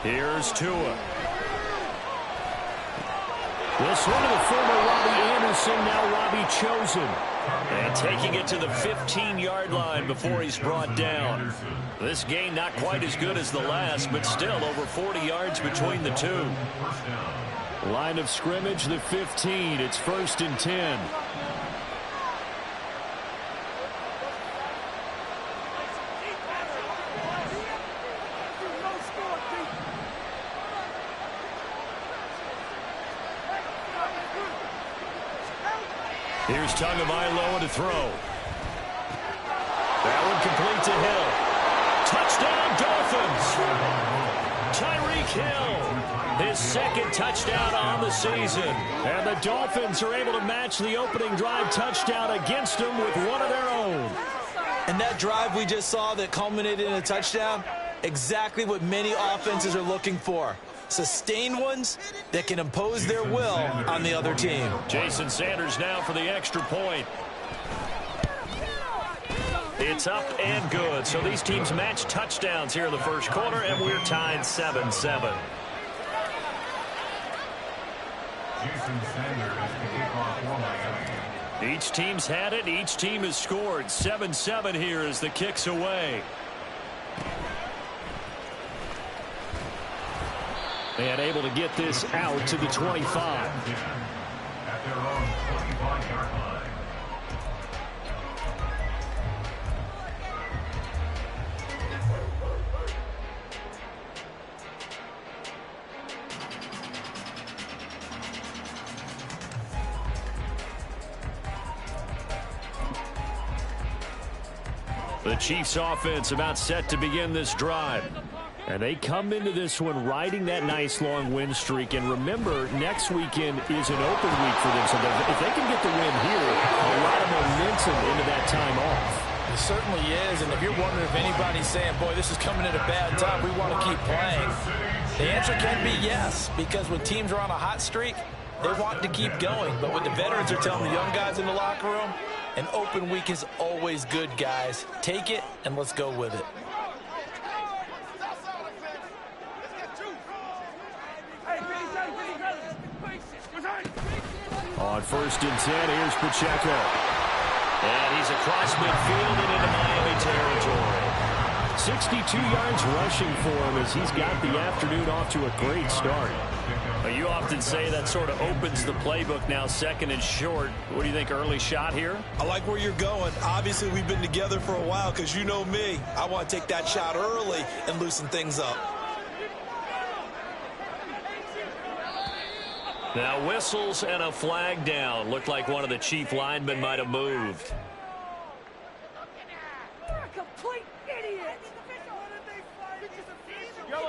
Here's Tua. This one to the former Robbie Anderson, now Robbie Chosen. And taking it to the 15-yard line before he's brought down. This gain not quite as good as the last, but still over 40 yards between the two. Line of scrimmage, the 15. It's 1st and 10. Here's Tagovailoa to throw. That one complete to Hill. Touchdown, Dolphins. Tyreek Hill, his second touchdown on the season. And the Dolphins are able to match the opening drive touchdown against them with one of their own. And that drive we just saw that culminated in a touchdown, exactly what many offenses are looking for. Sustained ones that can impose their will on the other team. Jason Sanders now for the extra point. It's up and good. So these teams match touchdowns here in the first quarter, and we're tied 7-7. Each team's had it. Each team has scored. 7-7 here as the kick's away. And able to get this out to the 25. At their own 25-yard line. The Chiefs offense about set to begin this drive. And they come into this one riding that nice long win streak. And remember, next weekend is an open week for them. So if they can get the win here, a lot of momentum into that time off. It certainly is. And if you're wondering if anybody's saying, boy, this is coming at a bad time, we want to keep playing, the answer can be yes. Because when teams are on a hot streak, they want to keep going. But what the veterans are telling the young guys in the locker room, an open week is always good, guys. Take it and let's go with it. On 1st and 10, here's Pacheco. And he's across midfield and into Miami territory. 62 yards rushing for him as he's got the afternoon off to a great start. You often say that sort of opens the playbook now, 2nd and short. What do you think, early shot here? I like where you're going. Obviously, we've been together for a while because you know me. I want to take that shot early and loosen things up. Now whistles and a flag down. Looked like one of the Chief linemen might have moved.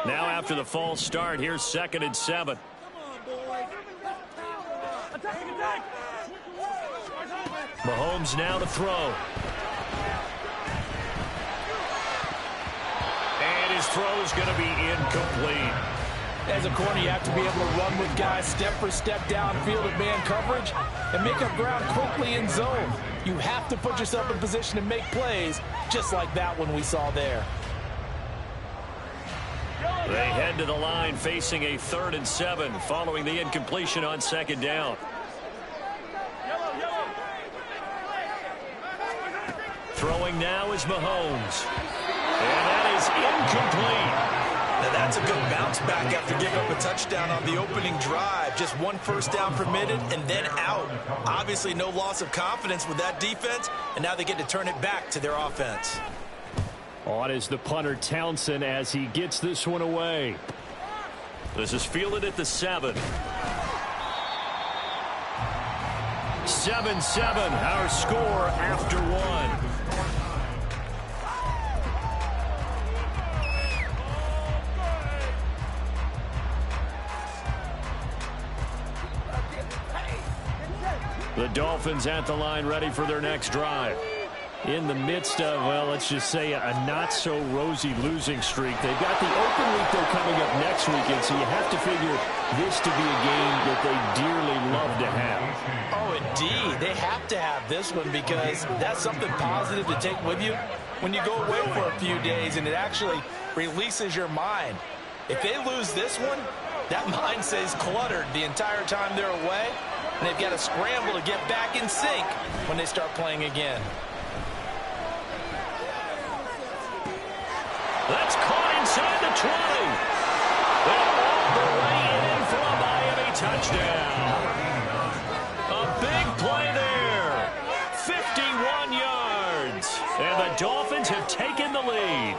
Now after the false start, here's 2nd and 7. Mahomes now to throw. And his throw is going to be incomplete. As a corner, you have to be able to run with guys step for step downfield at man coverage and make up ground quickly in zone. You have to put yourself in position to make plays, just like that one we saw there. They head to the line facing a 3rd and 7 following the incompletion on 2nd down. Throwing now is Mahomes. And that is incomplete. Now that's a good bounce back after giving up a touchdown on the opening drive. Just 1 first down permitted and then out. Obviously no loss of confidence with that defense, and now they get to turn it back to their offense. On is the punter Townsend as he gets this one away. This is fielded at the 7. 7-7, our score after 1. The Dolphins at the line ready for their next drive. In the midst of, well, let's just say a not-so-rosy losing streak. They've got the open week, though, coming up next weekend, so you have to figure this to be a game that they dearly love to have. Oh, indeed. They have to have this one because that's something positive to take with you when you go away for a few days, and it actually releases your mind. If they lose this one, that mind stays cluttered the entire time they're away, and they've got to scramble to get back in sync when they start playing again. That's caught inside the 20. They're all the way in for a Miami touchdown. A big play there. 51 yards. And the Dolphins have taken the lead.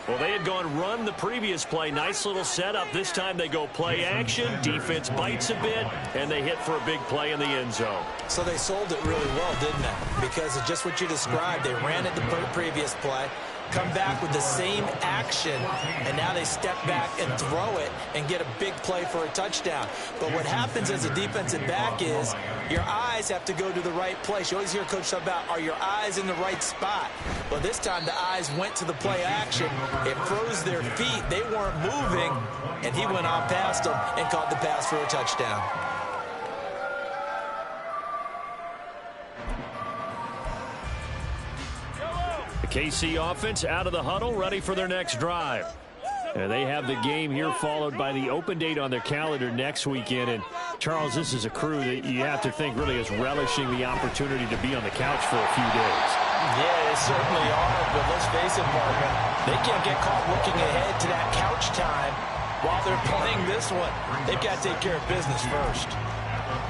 Well, they had gone run the previous play. Nice little setup. This time they go play action. Defense bites a bit, and they hit for a big play in the end zone. So they sold it really well, didn't they? Because of just what you described. They ran it the previous play, come back with the same action, and now they step back and throw it and get a big play for a touchdown. But what happens as a defensive back is your eyes have to go to the right place. You always hear Coach talk about, are your eyes in the right spot? Well, this time the eyes went to the play action. It froze their feet. They weren't moving, and he went on past them and caught the pass for a touchdown. The KC offense out of the huddle, ready for their next drive. And they have the game here followed by the open date on their calendar next weekend. And, Charles, this is a crew that you have to think really is relishing the opportunity to be on the couch for a few days. Yeah, they certainly are, but let's face it, partner, they can't get caught looking ahead to that couch time while they're playing this one. They've got to take care of business first.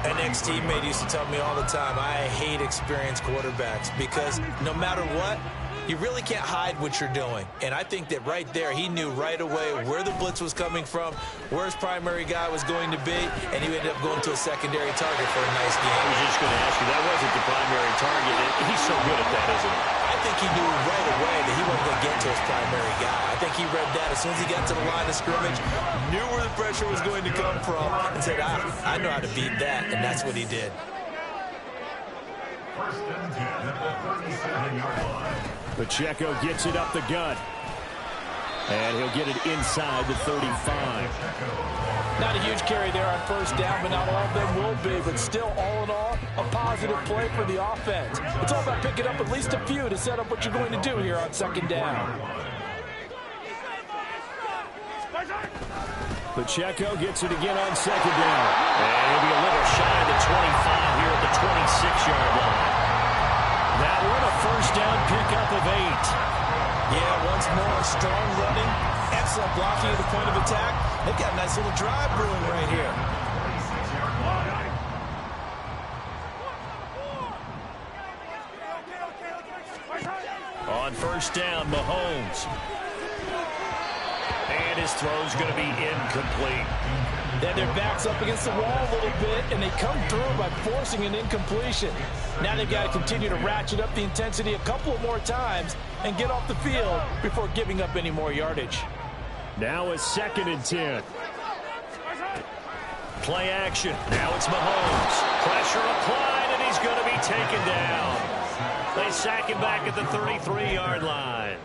An ex-teammate used to tell me all the time, I hate experienced quarterbacks because no matter what, you really can't hide what you're doing. And I think that right there, he knew right away where the blitz was coming from, where his primary guy was going to be, and he ended up going to a secondary target for a nice game. I was just going to ask you, that wasn't the primary target. He's so good at that, isn't he? I think he knew right away that he wasn't going to get to his primary guy. I think he read that as soon as he got to the line of scrimmage, knew where the pressure was going to come from, and said, I know how to beat that, and that's what he did. Pacheco gets it up the gut. And he'll get it inside the 35. Not a huge carry there on first down, but not all of them will be. But still, all in all, a positive play for the offense. It's all about picking up at least a few to set up what you're going to do here on second down. Pacheco gets it again on second down. And he'll be a little shy of the 25 here at the 26-yard line. That one a first down pickup of 8. Yeah, once more, strong running, excellent blocking at the point of attack. They've got a nice little drive brewing right here. On first down, Mahomes. And his throw's going to be incomplete. Then their back's up against the wall a little bit, and they come through by forcing an incompletion. Now they've got to continue to ratchet up the intensity a couple of more times and get off the field before giving up any more yardage. Now a 2nd and 10. Play action. Now it's Mahomes. Pressure applied, and he's going to be taken down. They sack him back at the 33-yard line.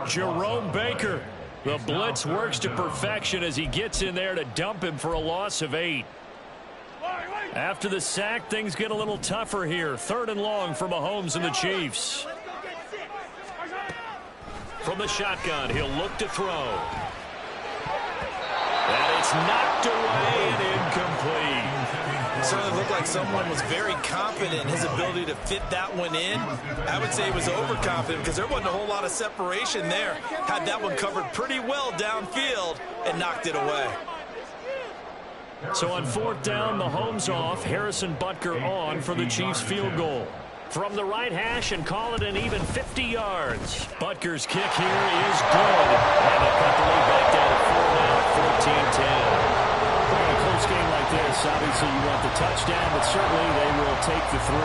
Jerome Baker. The blitz works to perfection as he gets in there to dump him for a loss of 8. After the sack, things get a little tougher here. 3rd and long for Mahomes and the Chiefs. From the shotgun, he'll look to throw. And it's knocked away and incomplete. It certainly looked like someone was very confident in his ability to fit that one in. I would say he was overconfident because there wasn't a whole lot of separation there. Had that one covered pretty well downfield and knocked it away. So on 4th down, Mahomes off, Harrison Butker on for the Chiefs field goal. From the right hash and call it an even 50 yards. Butker's kick here is good. And they'll cut the lead back down to 4 now, 14-10. In a close game like this, obviously you want the touchdown, but certainly they will take the 3.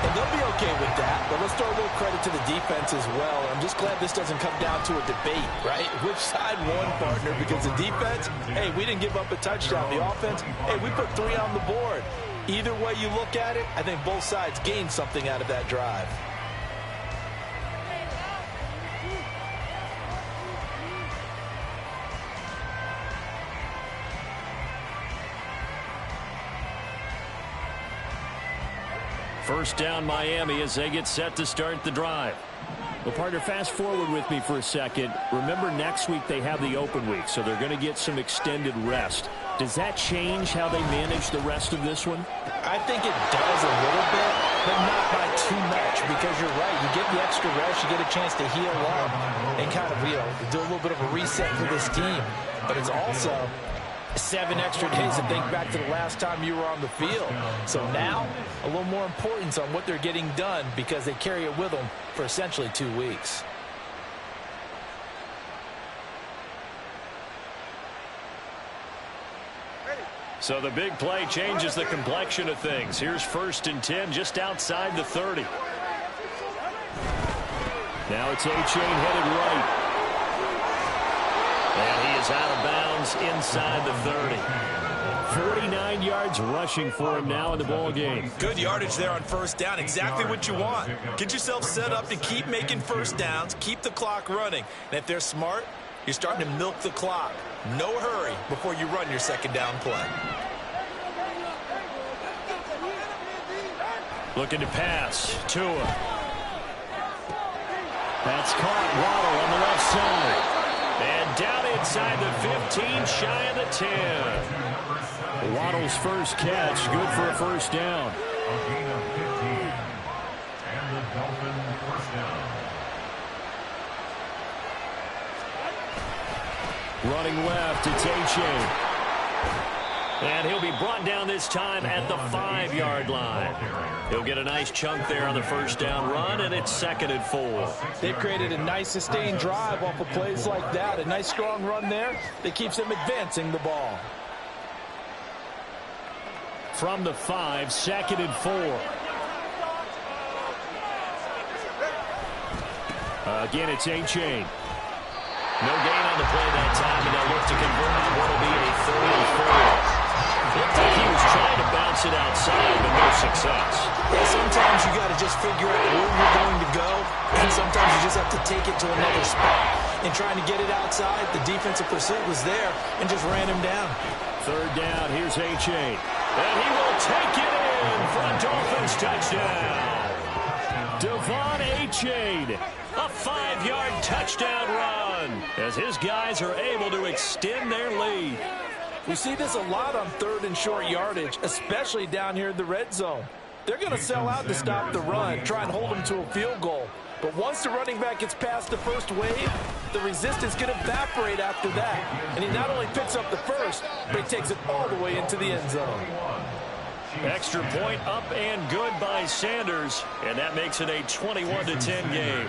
And they'll be okay with that, but let's throw a little credit to the defense as well. I'm just glad this doesn't come down to a debate, right? Which side won, partner? Because the defense, hey, we didn't give up a touchdown. The offense, hey, we put 3 on the board. Either way you look at it, I think both sides gained something out of that drive. First down, Miami, as they get set to start the drive. Well, partner, fast forward with me for a second. Remember, next week they have the open week, so they're going to get some extended rest. Does that change how they manage the rest of this one? I think it does a little bit, but not by too much, because you're right. You get the extra rest, you get a chance to heal up and kind of, do a little bit of a reset for this team. But it's also 7 extra days to think back to the last time you were on the field. So now, a little more importance on what they're getting done because they carry it with them for essentially 2 weeks. So the big play changes the complexion of things. Here's 1st and 10 just outside the 30. Now it's Achane headed right. And he is out of bounds inside the 30. 49 yards rushing for him now in the ball game. Good yardage there on 1st down. Exactly what you want. Get yourself set up to keep making 1st downs. Keep the clock running. And if they're smart, you're starting to milk the clock. No hurry before you run your 2nd down play. Looking to pass. Tua. That's caught. Waddle on the left side. And down inside the 15, shy of the 10. Waddle's first catch, good for a 1st down. Running left, it's Achane. And he'll be brought down this time at the 5-yard line. He'll get a nice chunk there on the 1st down run, and it's 2nd and 4. They've created a nice sustained drive off of plays like that. A nice strong run there that keeps them advancing the ball. From the 5, 2nd and 4. Again, it's Achane. No gain on the play that time, and they'll look to convert on what will be a 3rd and 4. Looked like he was trying to bounce it outside, but no success. Yeah, sometimes you got to just figure out where you're going to go, and sometimes you just have to take it to another spot. And trying to get it outside, the defensive pursuit was there and just ran him down. 3rd down, here's Achane. And he will take it in for a Dolphins touchdown. Devon Achane, a 5-yard touchdown run as his guys are able to extend their lead. We see this a lot on 3rd and short yardage, especially down here in the red zone. They're going to sell out to stop the run, try and hold them to a field goal. But once the running back gets past the first wave, the resistance can evaporate after that. And he not only picks up the first, but he takes it all the way into the end zone. Extra point up and good by Sanders, and that makes it a 21-10 game.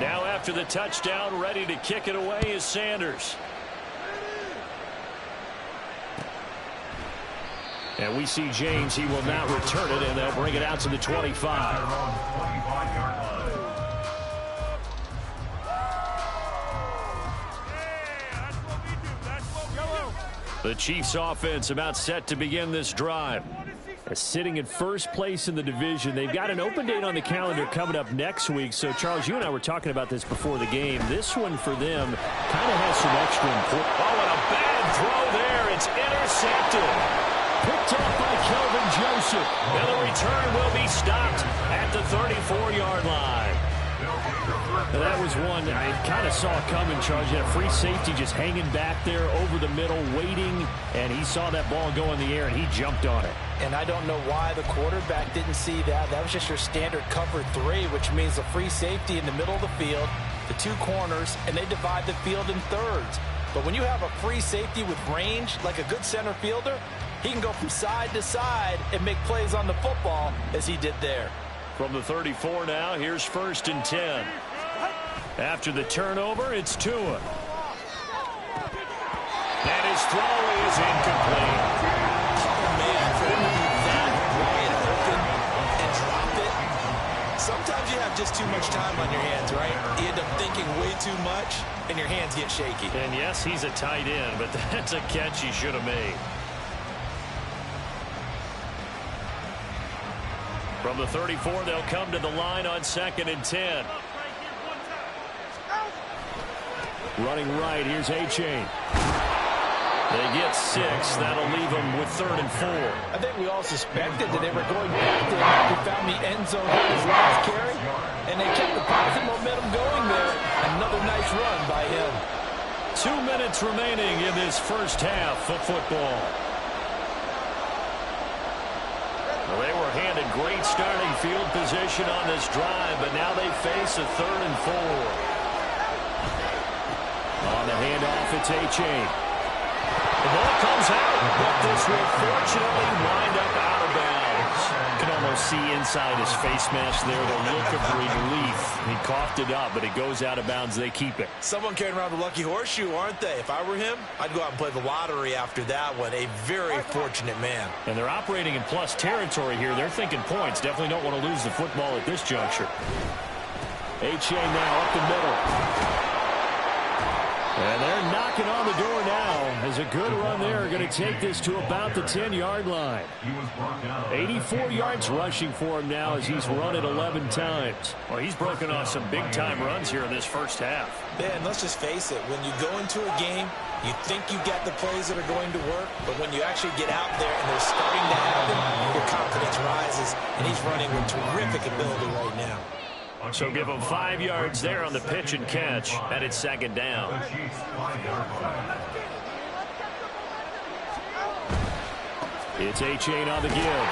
Now after the touchdown, ready to kick it away is Sanders. And we see James. He will not return it, and they'll bring it out to the 25. The Chiefs offense about set to begin this drive. Sitting in 1st place in the division. They've got an open date on the calendar coming up next week. So, Charles, you and I were talking about this before the game. This one for them kind of has some extra importance. Oh, and a bad throw there. It's intercepted. Picked up by Kelvin Joseph. And the return will be stopped at the 34-yard line. And that was one I kind of saw coming, Charles. You had a free safety just hanging back there over the middle, waiting, and he saw that ball go in the air, and he jumped on it. And I don't know why the quarterback didn't see that. That was just your standard cover 3, which means a free safety in the middle of the field, the 2 corners, and they divide the field in thirds. But when you have a free safety with range, like a good center fielder, he can go from side to side and make plays on the football as he did there. From the 34 now, here's 1st and 10. After the turnover, it's Tua. And his throw is incomplete. Oh, man, for him to be that wide open and drop it. Sometimes you have just too much time on your hands, right? You end up thinking way too much, and your hands get shaky. And yes, he's a tight end, but that's a catch he should have made. From the 34, they'll come to the line on 2nd and 10. Running right, here's Achane. They get 6. That'll leave them with 3rd and 4. I think we all suspected that they were going back to him. He found the end zone on his last carry, and they kept the positive momentum going there. Another nice run by him. 2 minutes remaining in this first half of football. Well, they were handed great starting field position on this drive, but now they face a 3rd and 4. On the handoff, it's Achane. The ball comes out, but this will fortunately wind up out of bounds. You can almost see inside his face mask there the look of relief. He coughed it up, but it goes out of bounds. They keep it. Someone carrying around the lucky horseshoe, aren't they? If I were him, I'd go out and play the lottery after that one. A very fortunate man. And they're operating in plus territory here. They're thinking points. Definitely don't want to lose the football at this juncture. Achane now up the middle. And they're knocking on the door now as a good run there. Going to take this to about the 10-yard line. 84 yards rushing for him now as he's run it 11 times. Well, he's broken off some big-time runs here in this first half. Man, let's just face it. When you go into a game, you think you got the plays that are going to work, but when you actually get out there and they're starting to happen, your confidence rises, and he's running with terrific ability right now. So give him 5 yards there on the pitch and catch, and it's 2nd down. It's Achane on the give.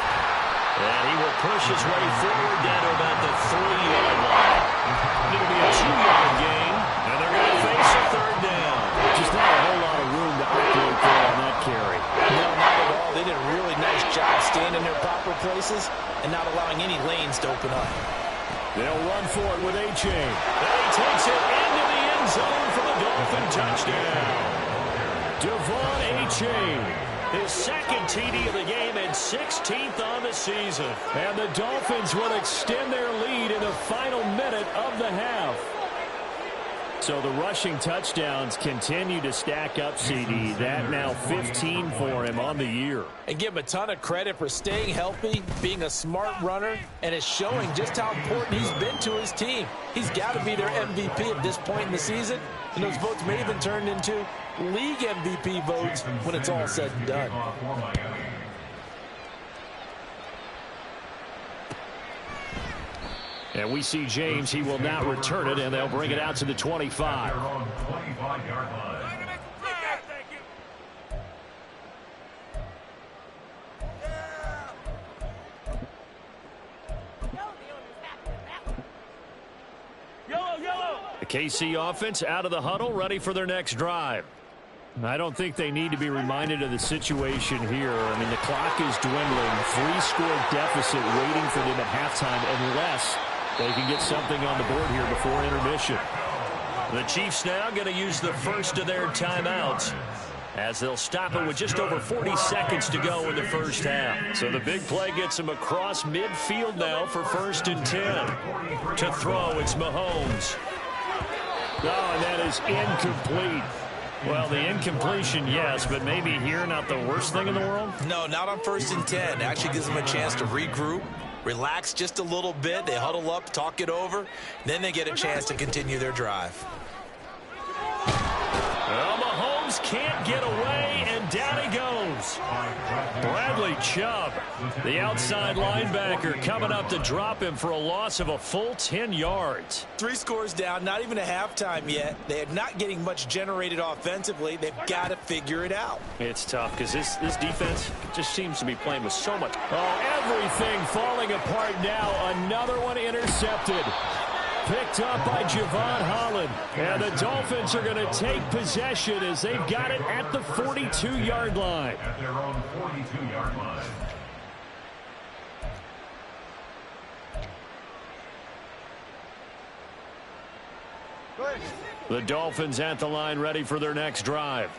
And he will push his way forward down to about the 3-yard line. It'll be a 2-yard gain, and they're going to face a 3rd down. Just not a whole lot of room to operate there on that carry. No, not at all. They did a really nice job staying in their proper places and not allowing any lanes to open up. They'll run for it with Achane. And he takes it into the end zone for the Dolphin touchdown. Devon Achane, his 2nd TD of the game and 16th on the season. And the Dolphins will extend their lead in the final minute of the half. So the rushing touchdowns continue to stack up, CD. That now 15 for him on the year. And give him a ton of credit for staying healthy, being a smart runner, and it's showing just how important he's been to his team. He's got to be their MVP at this point in the season, and those votes may even turn into league MVP votes when it's all said and done. And we see James. He will not return it, and they'll bring it out to the 25. The KC offense out of the huddle, ready for their next drive. I don't think they need to be reminded of the situation here. I mean, the clock is dwindling. 3-score deficit waiting for them at halftime unless they can get something on the board here before intermission. The Chiefs now going to use the first of their timeouts as they'll stop it with just over 40 seconds to go in the first half. So the big play gets them across midfield now for 1st and 10. To throw, it's Mahomes. Oh, and that is incomplete. Well, the incompletion, yes, but maybe here not the worst thing in the world? No, not on 1st and 10. It actually gives them a chance to regroup, relax just a little bit. They huddle up, talk it over. Then they get a chance to continue their drive. Well, Mahomes can't get away, and down he goes. Bradley Chubb, the outside linebacker, coming up to drop him for a loss of a full 10 yards. 3 scores down, not even a halftime yet. They are not getting much generated offensively. They've got to figure it out. It's tough because this defense just seems to be playing with so much. Oh, everything falling apart now. Another one intercepted. Picked up by Javon Holland. And the Dolphins are going to take possession as they've got it at the 42-yard line. At their own 42-yard line. The Dolphins at the line ready for their next drive.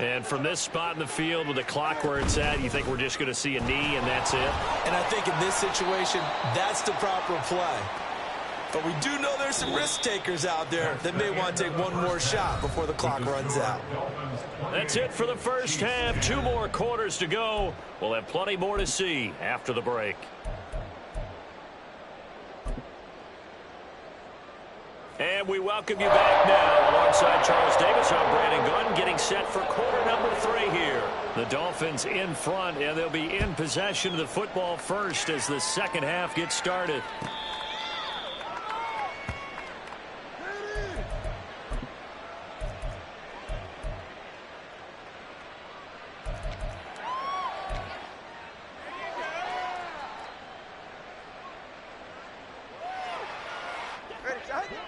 And from this spot in the field with the clock where it's at, you think we're just going to see a knee and that's it? And I think in this situation, that's the proper play. But we do know there's some risk takers out there that may want to take one more shot before the clock runs out. That's it for the first half. 2 more quarters to go. We'll have plenty more to see after the break. And we welcome you back now. Alongside Charles Davis, I'm Brandon Gunn, getting set for quarter number 3 Dolphins in front, and they'll be in possession of the football first as the second half gets started.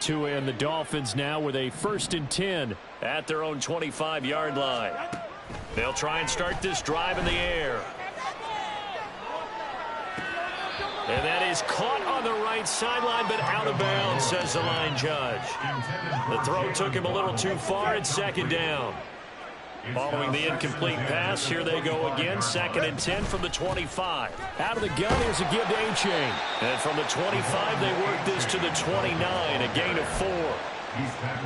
Tua and the Dolphins now with a 1st and 10 at their own 25-yard line. They'll try and start this drive in the air. And that is caught on the right sideline, but out of bounds, says the line judge. The throw took him a little too far. It's 2nd down. Following the incomplete pass, here they go again. 2nd and 10 from the 25. Out of the gun, here's a give to A-Chain. And from the 25, they work this to the 29, a gain of 4.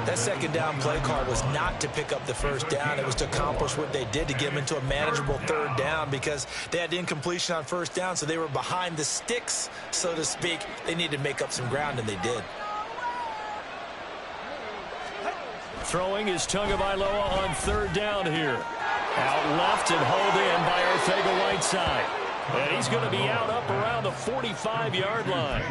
That 2nd down play call was not to pick up the 1st down. It was to accomplish what they did to get them into a manageable 3rd down because they had incompletion on 1st down, so they were behind the sticks, so to speak. They needed to make up some ground, and they did. Throwing is Tagovailoa on 3rd down here. Out left and hauled in by Arcega-Whiteside. And he's going to be out up around the 45-yard line.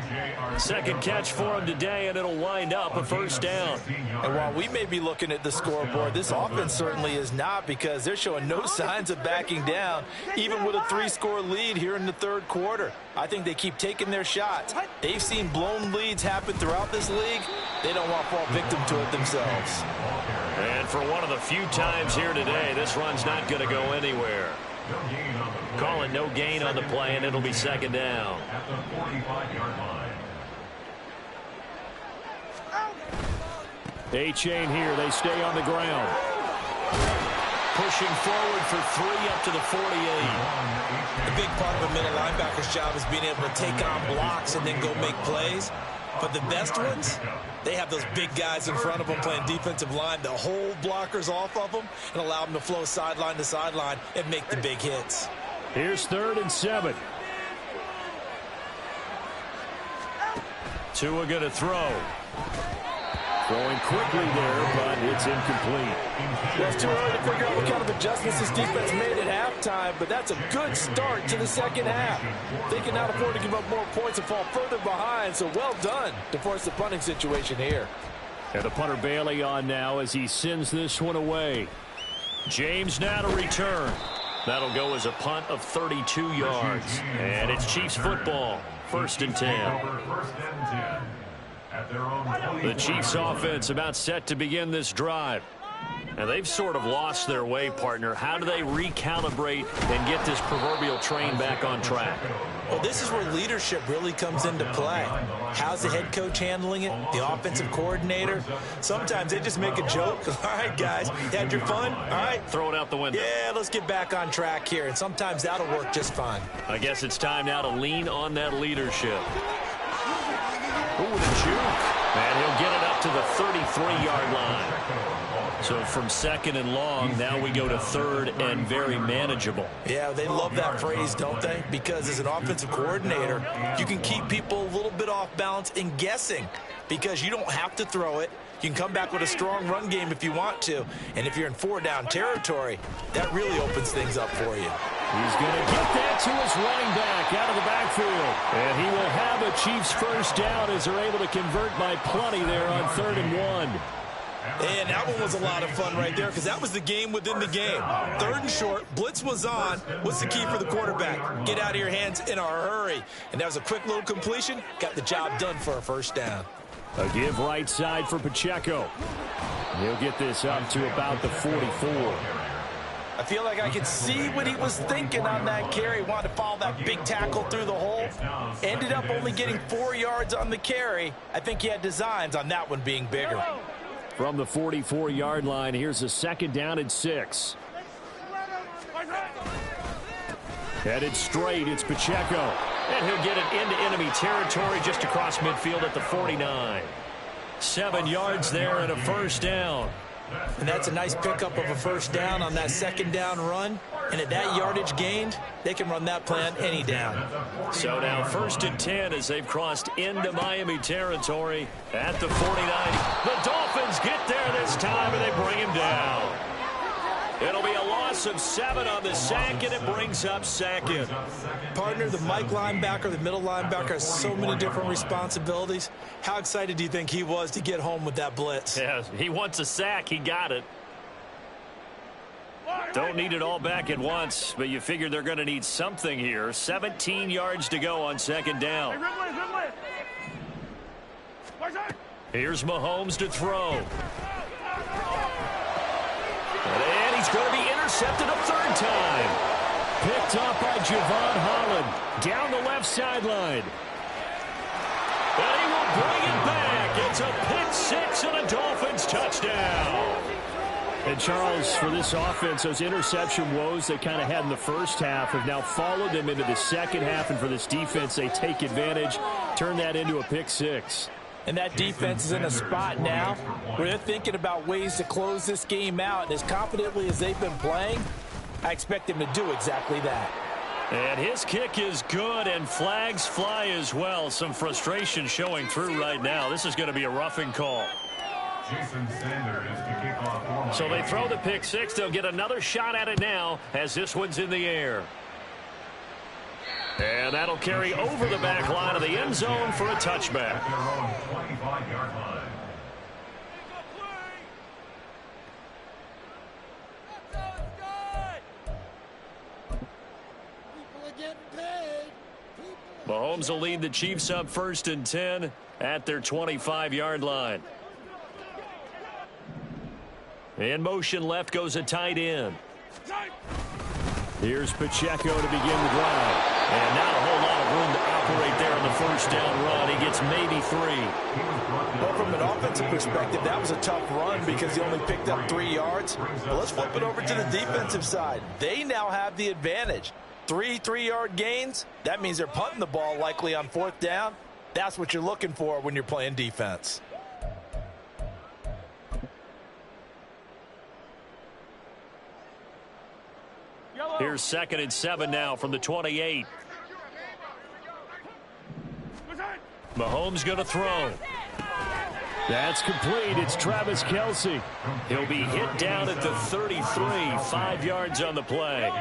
2nd catch for him today, and it'll wind up a 1st down. And while we may be looking at the scoreboard, this offense certainly is not, because they're showing no signs of backing down, even with a 3-score lead here in the 3rd quarter. I think they keep taking their shots. They've seen blown leads happen throughout this league. They don't want to fall victim to it themselves. And for one of the few times here today, this run's not going to go anywhere. Call it no gain on the play, and it'll be 2nd down. At the 45-yard line. A-Chain here. They stay on the ground. Pushing forward for 3 up to the 48. A big part of a middle linebacker's job is being able to take on blocks and then go make plays. But the best ones, they have those big guys in front of them playing defensive line to hold blockers off of them and allow them to flow sideline to sideline and make the big hits. Here's 3rd and 7. Tua going to throw. Throwing quickly there, but it's incomplete. Well, it's too early to figure out what kind of adjustments this defense made at halftime, but that's a good start to the 2nd half. They can now afford to give up more points and fall further behind, so well done to force the punting situation here. And the punter Bailey on now as he sends this one away. James now to return. That'll go as a punt of 32 yards. And it's Chiefs football, 1st and 10. The Chiefs offense about set to begin this drive. And they've sort of lost their way, partner. How do they recalibrate and get this proverbial train back on track? Well, this is where leadership really comes into play. How's the head coach handling it? The offensive coordinator? Sometimes they just make a joke. All right, guys, you had your fun? All right. Throw it out the window. Yeah, let's get back on track here. And sometimes that'll work just fine. I guess it's time now to lean on that leadership. Ooh, the juke. And he'll get it up to the 33-yard line. So from 2nd and long, now we go to 3rd and very manageable. Yeah, they love that phrase, don't they? Because as an offensive coordinator, you can keep people a little bit off balance and guessing because you don't have to throw it. You can come back with a strong run game if you want to. And if you're in 4-down territory, that really opens things up for you. He's going to get that to his running back out of the backfield. And he will have a Chiefs 1st down as they're able to convert by plenty there on 3rd and 1. And that one was a lot of fun right there because that was the game within the game. 3rd and short, blitz was on. What's the key for the quarterback? Get out of your hands in a hurry. And that was a quick little completion. Got the job done for a 1st down. A give right side for Pacheco. He'll get this up to about the 44. I feel like I could see what he was thinking on that carry. Wanted to follow that big tackle through the hole. Ended up only getting 4 yards on the carry. I think he had designs on that one being bigger. From the 44-yard line, here's a 2nd down and 6. Headed straight, it's Pacheco. And he'll get it into enemy territory just across midfield at the 49. 7 yards there and a 1st down. And that's a nice pickup of a 1st down on that 2nd down run. And at that yardage gained, they can run that plan any down. So now 1st and 10 as they've crossed into Miami territory at the 49. The Dolphins get there this time and they bring him down. It'll be a loss loss of 7 on the sack, and it brings up second. Partner, the Mike linebacker, the middle linebacker has so many different responsibilities. How excited do you think he was to get home with that blitz? Yeah, he wants a sack. He got it. Don't need it all back at once, but you figure they're going to need something here. 17 yards to go on second down. Here's Mahomes to throw. And he's going to be intercepted a third time. Picked up by Javon Holland down the left sideline. And he will bring it back. It's a pick six and a Dolphins touchdown. And, Charles, for this offense, those interception woes they kind of had in the first half have now followed them into the second half. And for this defense, they take advantage, turn that into a pick six. And that defense is in a spot now where they're thinking about ways to close this game out. And as confidently as they've been playing, I expect them to do exactly that. And his kick is good, and flags fly as well. Some frustration showing through right now. This is going to be a roughing call. Jason Sanders to kick off for So they throw the pick six. They'll get another shot at it now as this one's in the air. And that'll carry over the back line of the end zone for a touchback. their own 25-yard line. Mahomes will lead the Chiefs up 1st and 10 at their 25-yard line. In motion left goes a tight end. Here's Pacheco to begin the drive. And not a whole lot of room to operate there on the first down run. He gets maybe 3. Well, from an offensive perspective, that was a tough run because he only picked up 3 yards. But let's flip it over to the defensive side. They now have the advantage. 3 3-yard gains. That means they're punting the ball likely on 4th down. That's what you're looking for when you're playing defense. Here's 2nd and 7 now from the 28. Mahomes going to throw. That's complete. It's Travis Kelce. He'll be hit down at the 33. 5 yards on the play.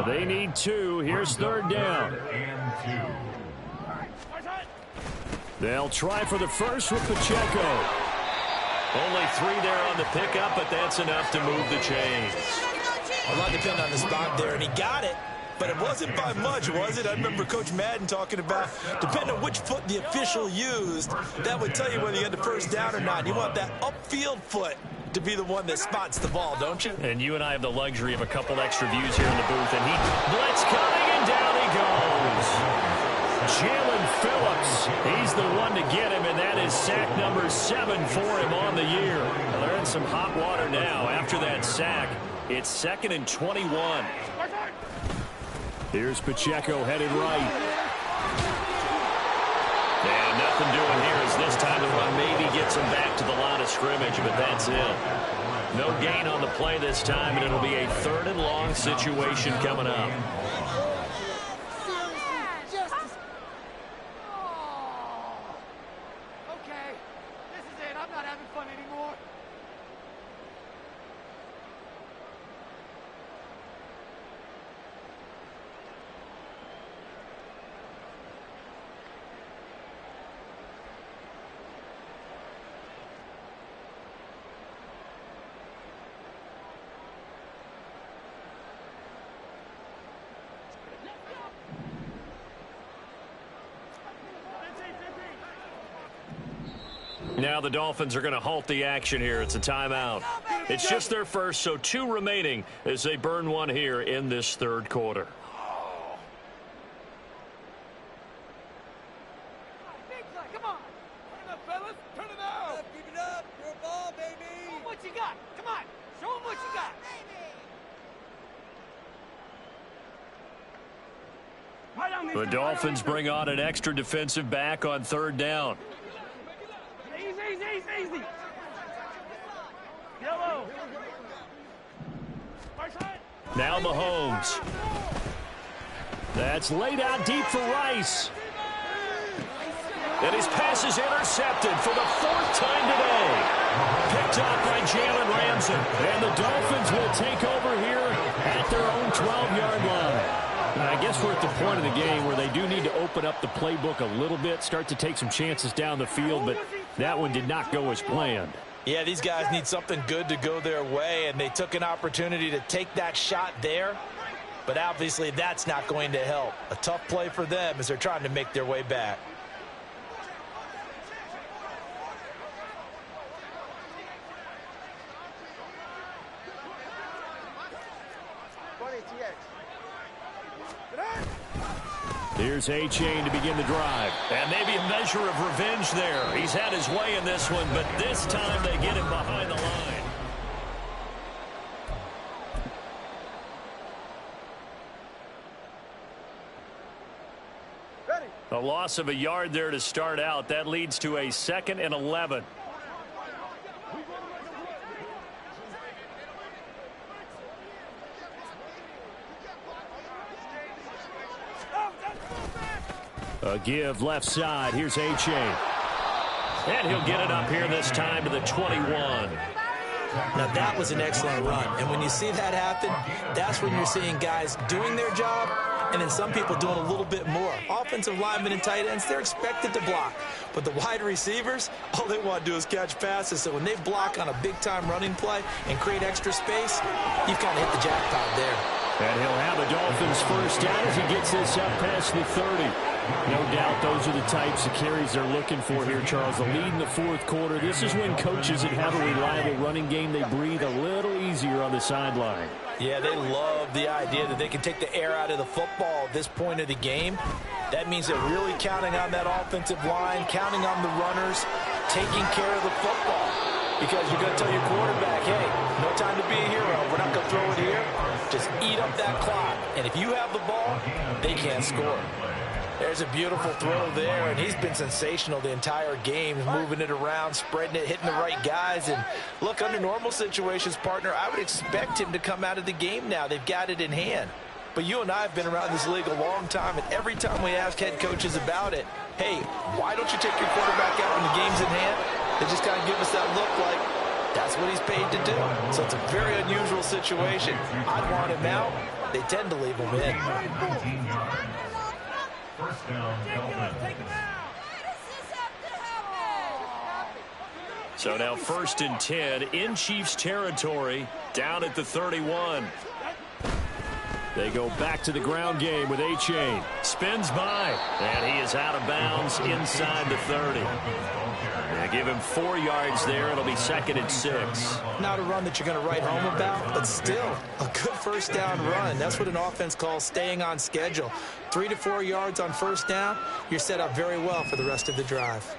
They need 2. Here's 3rd down. They'll try for the first with Pacheco. Only 3 there on the pickup, but that's enough to move the chains. A lot depended on the spot there, and he got it. But it wasn't by much, was it? I remember Coach Madden talking about, depending on which foot the official used, that would tell you whether you had the first down or not. You want that upfield foot to be the one that spots the ball, don't you? And you and I have the luxury of a couple extra views here in the booth. And he blitz coming, and down he goes. Jalen Phillips, he's the one to get him, and that is sack number 7 for him on the year. Well, they're in some hot water now after that sack. It's 2nd and 21. Here's Pacheco headed right. And nothing doing here as this time the run maybe gets him back to the line of scrimmage, but that's it. No gain on the play this time, and it'll be a 3rd and long situation coming up. Okay, this is it. I'm not having fun anymore. Now the Dolphins are going to halt the action here. It's a timeout. It's just their first, so 2 remaining as they burn one here in this 3rd quarter. Big play, come on. Turn it up, fellas. Turn it out. Keep it up. Your ball, baby. Show 'em what you got. Come on. Show 'em what you got. The Dolphins bring on an extra defensive back on 3rd down. Easy. Yellow. Now Mahomes. That's laid out deep for Rice. And his pass is intercepted for the 4th time today. Picked up by Jalen Ramsey. And the Dolphins will take over here point of the game where they do need to open up the playbook a little bit, start to take some chances down the field, but that one did not go as planned. Yeah, these guys need something good to go their way, and they took an opportunity to take that shot there, but obviously that's not going to help. A tough play for them as they're trying to make their way back. Here's A-Chain to begin the drive. And maybe a measure of revenge there. He's had his way in this one, but this time they get him behind the line. A loss of a yard there to start out. That leads to a 2nd and 11. A give left side. Here's A-Chain. And he'll get it up here this time to the 21. Now that was an excellent run. And when you see that happen, that's when you're seeing guys doing their job and then some people doing a little bit more. Offensive linemen and tight ends, they're expected to block. But the wide receivers, all they want to do is catch passes. So when they block on a big-time running play and create extra space, you've kind of hit the jackpot there. And he'll have a Dolphins first down as he gets this up past the 30. No doubt those are the types of carries they're looking for here, Charles. The lead in the fourth quarter. This is when coaches that have a reliable running game, they breathe a little easier on the sideline. Yeah, they love the idea that they can take the air out of the football at this point of the game. That means they're really counting on that offensive line, counting on the runners, taking care of the football. Because you're going to tell your quarterback, hey, no time to be a hero. We're not going to throw it here. Just eat up that clock. And if you have the ball, they can't score. There's a beautiful throw there, and he's been sensational the entire game, moving it around, spreading it, hitting the right guys. And look, under normal situations, partner, I would expect him to come out of the game now. They've got it in hand. But you and I have been around this league a long time, and every time we ask head coaches about it, hey, why don't you take your quarterback out when the game's in hand? They just kind of give us that look like that's what he's paid to do. So it's a very unusual situation. I'd want him out. They tend to leave him in. First down, So now 1st and 10 in Chiefs territory, down at the 31. They go back to the ground game with A-Chain. Spins by, and he is out of bounds inside the 30. They give him 4 yards there. It'll be 2nd and 6. Not a run that you're going to write home about, but still a good first down run. That's what an offense calls staying on schedule. 3 to 4 yards on first down, you're set up very well for the rest of the drive.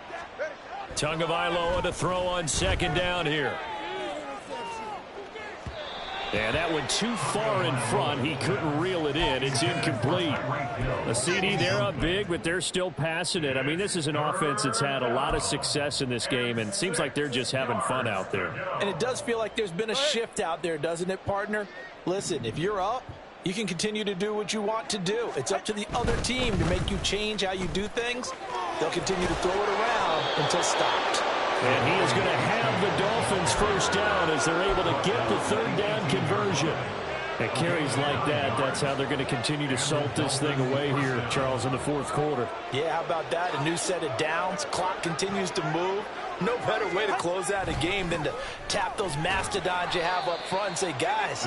Tagovailoa to throw on 2nd down here. And that went too far in front. He couldn't reel it in. It's incomplete. A CD, they're up big, but they're still passing it. I mean, this is an offense that's had a lot of success in this game, and it seems like they're just having fun out there. And it does feel like there's been a shift out there, doesn't it, partner? Listen, if you're up, you can continue to do what you want to do. It's up to the other team to make you change how you do things. They'll continue to throw it around until stopped. And he is going to have the Dolphins first down as they're able to get the 3rd down conversion. And carries like that, that's how they're going to continue to salt this thing away here, Charles, in the fourth quarter. Yeah, how about that? A new set of downs. Clock continues to move. No better way to close out a game than to tap those mastodons you have up front and say, guys,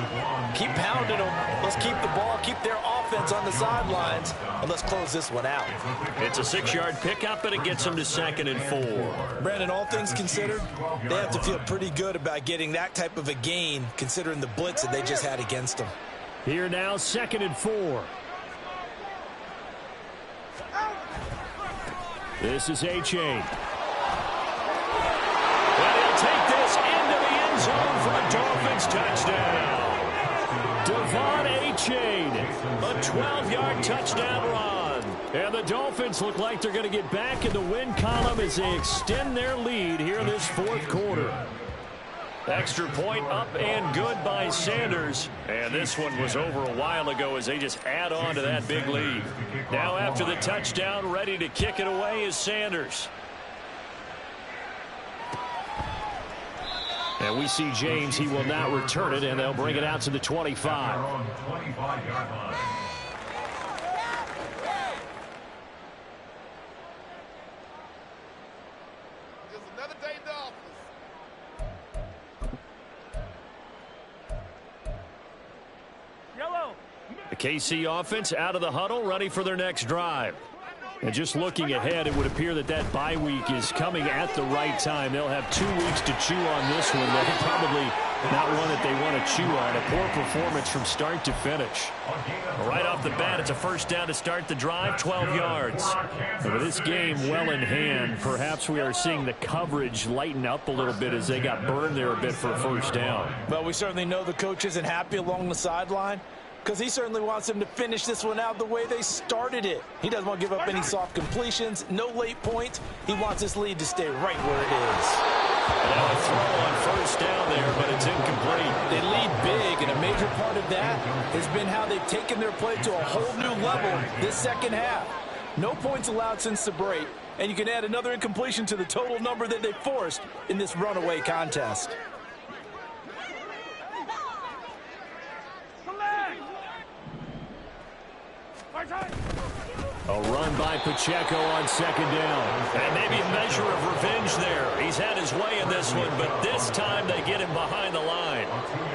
keep pounding them. Let's keep the ball, keep their offense on the sidelines, and let's close this one out. It's a 6-yard pickup, and it gets them to 2nd and 4. Brandon, all things considered, they have to feel pretty good about getting that type of a gain, considering the blitz that they just had against them. Here now, 2nd and 4. This is A-Chain. And he'll take this into the end zone for a Dolphins touchdown. Devon A-Chain, a 12-yard touchdown run. And the Dolphins look like they're going to get back in the win column as they extend their lead here in this fourth quarter. Extra point up and good by Sanders. And this one was over a while ago as they just add on to that big lead. Now after the touchdown, ready to kick it away is Sanders. And we see James. He will not return it, and they'll bring it out to the 25. KC offense out of the huddle, ready for their next drive. And just looking ahead, it would appear that that bye week is coming at the right time. They'll have 2 weeks to chew on this one. They're probably not one that they want to chew on. A poor performance from start to finish. Right off the bat, it's a first down to start the drive, 12 yards. And with this game well in hand, perhaps we are seeing the coverage lighten up a little bit as they got burned there a bit for a first down. Well, we certainly know the coach isn't happy along the sideline, because he certainly wants them to finish this one out the way they started it. He doesn't want to give up any soft completions, no late points. He wants this lead to stay right where it is. Now a throw on first down there, but it's incomplete. They lead big, and a major part of that has been how they've taken their play to a whole new level this second half. No points allowed since the break, and you can add another incompletion to the total number that they forced in this runaway contest. A run by Pacheco on second down. And maybe a measure of revenge there. He's had his way in this one, but this time they get him behind the line.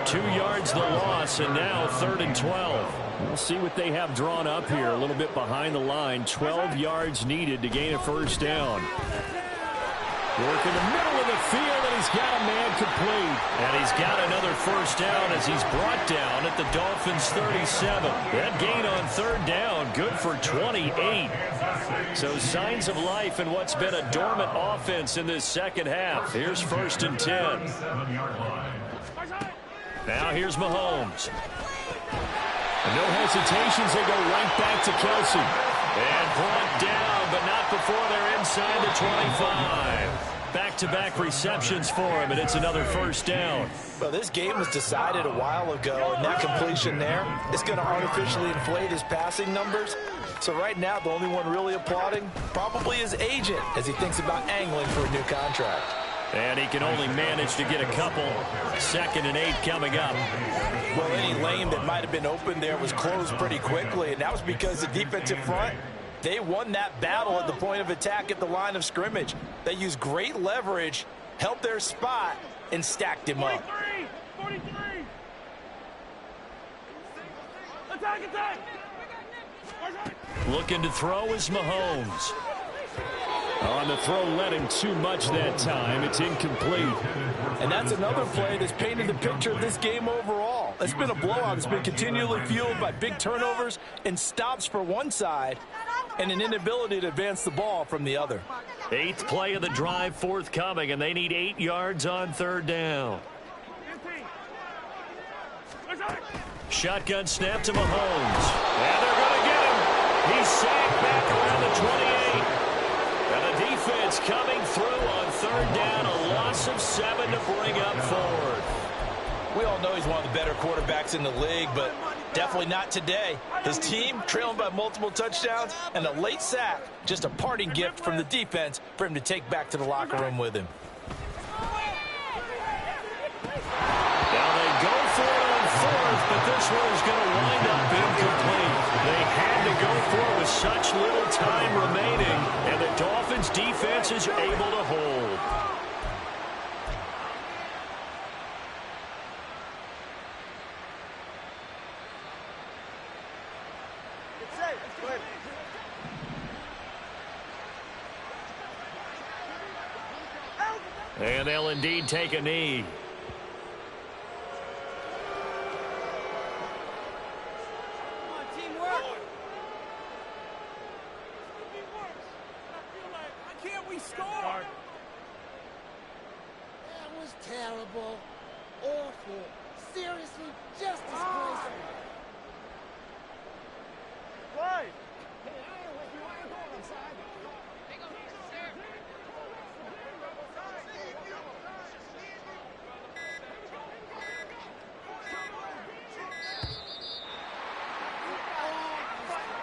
2 yards the loss, and now 3rd and 12. We'll see what they have drawn up here. A little bit behind the line. 12 yards needed to gain a first down. Work in the middle of the field, and he's got a man complete. And he's got another first down as he's brought down at the Dolphins' 37. That gain on 3rd down, good for 28. So signs of life in what's been a dormant offense in this second half. Here's 1st and 10. Now here's Mahomes. And no hesitations, they go right back to Kelsey. And brought down, but not before they're inside the 25. Back-to-back receptions for him, and it's another first down. Well, this game was decided a while ago, and that completion there is going to artificially inflate his passing numbers. So right now, the only one really applauding probably his agent as he thinks about angling for a new contract. And he can only manage to get a couple. 2nd and 8 coming up. Well, any lane that might have been open there was closed pretty quickly, and that was because the defensive front, they won that battle at the point of attack at the line of scrimmage. They used great leverage, held their spot, and stacked him up. 43! Attack, attack! Looking to throw is Mahomes. On the throw, led him too much that time. It's incomplete. And that's another play that's painted the picture of this game overall. It's been a blowout. It's been continually fueled by big turnovers and stops for one side and an inability to advance the ball from the other. 8th play of the drive forthcoming, and they need 8 yards on 3rd down. Shotgun snap to Mahomes. And they're going to get him. He's sacked back around the 28. And the defense coming through on 3rd down. A loss of 7 to bring up 4th. We all know he's one of the better quarterbacks in the league, but definitely not today. His team trailing by multiple touchdowns, and a late sack, just a parting gift from the defense for him to take back to the locker room with him. Now they go for it on 4th, but this one is going to wind up incomplete. They had to go for it with such little time remaining, and the Dolphins defense is able to hold. And they'll indeed take a knee. Terrible, awful, seriously, just disgraceful. Right.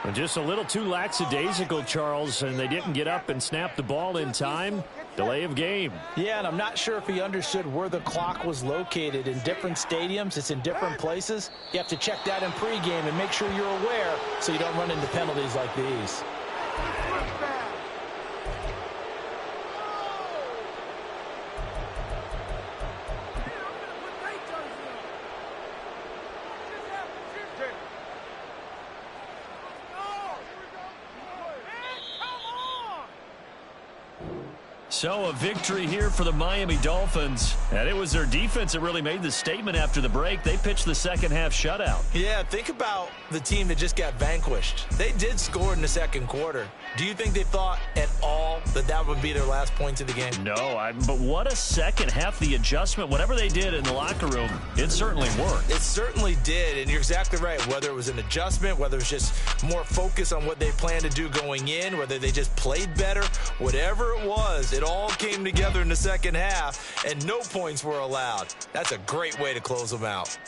And just a little too lackadaisical, Charles, and they didn't get up and snap the ball in time. Delay of game. Yeah, and I'm not sure if he understood where the clock was located. In different stadiums, it's in different places. You have to check that in pregame and make sure you're aware so you don't run into penalties like these. So a victory here for the Miami Dolphins. And it was their defense that really made the statement after the break. They pitched the second half shutout. Yeah, think about the team that just got vanquished. They did score in the second quarter. Do you think they thought at all that that would be their last points of the game? No, but what a second half. The adjustment, whatever they did in the locker room, it certainly worked. It certainly did, and you're exactly right. Whether it was an adjustment, whether it was just more focus on what they planned to do going in, whether they just played better, whatever it was, it all came together in the second half, and no points were allowed. That's a great way to close them out.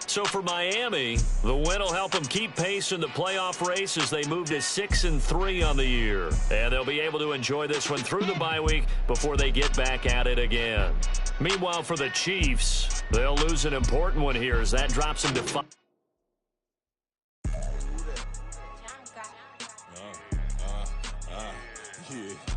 So for Miami, the win will help them keep pace in the playoff race as they move to 6-3 on the year. And they'll be able to enjoy this one through the bye week before they get back at it again. Meanwhile, for the Chiefs, they'll lose an important one here as that drops them to 5. Yeah.